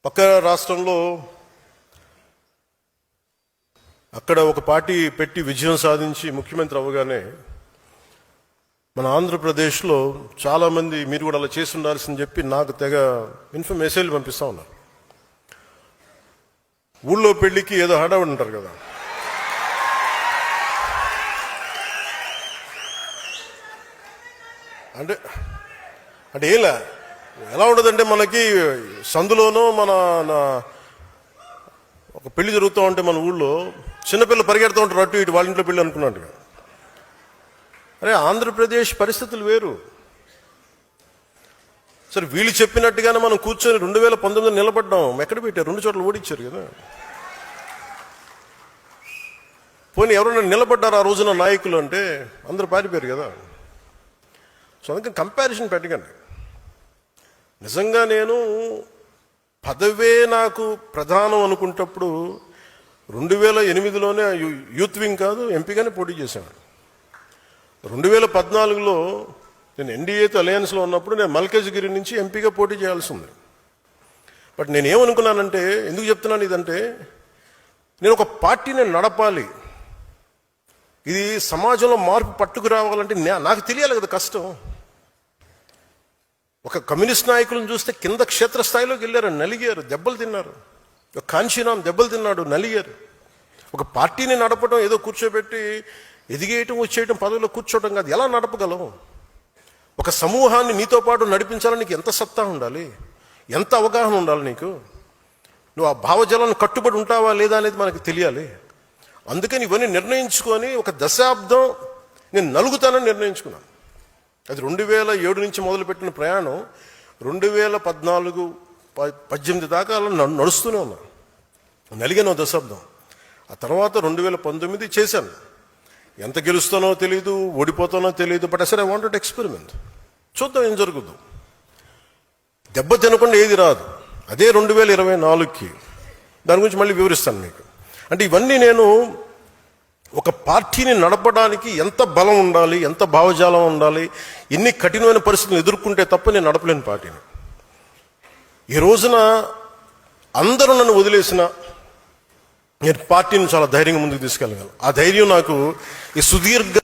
పక్క రాష్ట్రంలో అక్కడ ఒక పార్టీ పెట్టి విజయం సాధించి ముఖ్యమంత్రి అవ్వగానే మన ఆంధ్రప్రదేశ్లో చాలామంది మీరు కూడా అలా చేసి ఉండాల్సిందని చెప్పి నాకు తెగ మెసేజ్లు పంపిస్తూ ఉన్నారు. ఊళ్ళో పెళ్లికి ఏదో హడావుడి ఉంటారు కదా, అంటే అంటే ఎలా ఉండదంటే మనకి సందులోనో మన ఒక పెళ్లి జరుగుతూ ఉంటే మన ఊళ్ళో చిన్నపిల్లలు పరిగెడుతూ ఉంటారు అటు ఇటు, వాళ్ళ ఇంట్లో పెళ్ళి అనుకున్నట్టుగా. అరే ఆంధ్రప్రదేశ్ పరిస్థితులు వేరు. సరే వీళ్ళు చెప్పినట్టుగానే మనం కూర్చొని 2019 నిలబడ్డాం. ఎక్కడ పెట్టారు? 2 చోట్ల ఓడించారు కదా. పోనీ ఎవరైనా నిలబడ్డారు ఆ రోజున నాయకులు అంటే అందరూ పారిపోయారు కదా. సో అందుకని కంపారిజన్ పెట్టకండి. నిజంగా నేను పదవే నాకు ప్రధానం అనుకుంటప్పుడు 2008లోనే యూత్ వింగ్ కాదు ఎంపీగానే పోటీ చేశాను. 2014లో నేను ఎన్డీఏతో అలయన్స్లో ఉన్నప్పుడు నేను మల్కాజ్గిరి నుంచి ఎంపీగా పోటీ చేయాల్సి ఉంది. బట్ నేను ఏమనుకున్నానంటే, ఎందుకు చెప్తున్నాను ఇదంటే, నేను ఒక పార్టీని నడపాలి, ఇది సమాజంలో మార్పు పట్టుకురావాలంటే నాకు తెలియాలి కదా కష్టం. ఒక కమ్యూనిస్ట్ నాయకులను చూస్తే కింద క్షేత్రస్థాయిలోకి వెళ్ళారు, నలిగారు, దెబ్బలు తిన్నారు. ఒక కాంశీరామ్ దెబ్బలు తిన్నాడు, నలిగారు. ఒక పార్టీని నడపడం ఏదో కూర్చోబెట్టి ఎదిగేయటం వచ్చేయటం పదవిలో కూర్చోవటం కాదు. ఎలా నడపగలవు? ఒక సమూహాన్ని నీతో పాటు నడిపించాలని నీకు ఎంత సత్తా ఉండాలి, ఎంత అవగాహన ఉండాలి నీకు. నువ్వు ఆ భావజాలను కట్టుబడి ఉంటావా లేదా అనేది మనకు తెలియాలి. అందుకని ఇవన్నీ నిర్ణయించుకొని ఒక దశాబ్దం నేను నలుగుతానని నిర్ణయించుకున్నాను. అది 2007 నుంచి మొదలుపెట్టిన ప్రయాణం 2014-18 దాకా నడుస్తూనే ఉన్నాను. నలిగాను దశాబ్దం. ఆ తర్వాత 2019 చేశాను. ఎంత గెలుస్తానో తెలియదు, ఓడిపోతానో తెలియదు. బట్ అసలు ఐ వాంటెడ్ ఎక్స్పెరిమెంట్. చూద్దాం ఏం జరుగుద్దు. దెబ్బ తినకుండా ఏది రాదు. అదే 2024కి దాని గురించి మళ్ళీ వివరిస్తాను మీకు. అంటే ఇవన్నీ నేను ఒక పార్టీని నడపడానికి ఎంత బలం ఉండాలి, ఎంత భావజాలం ఉండాలి, ఎన్ని కఠినమైన పరిస్థితులు ఎదుర్కొంటే తప్ప నేను నడపలేని పార్టీని. ఈ రోజున అందరూ నన్ను వదిలేసిన నేను పార్టీని చాలా ధైర్యంగా ముందుకు తీసుకెళ్ళగలను. ఆ ధైర్యం నాకు ఈ సుదీర్ఘ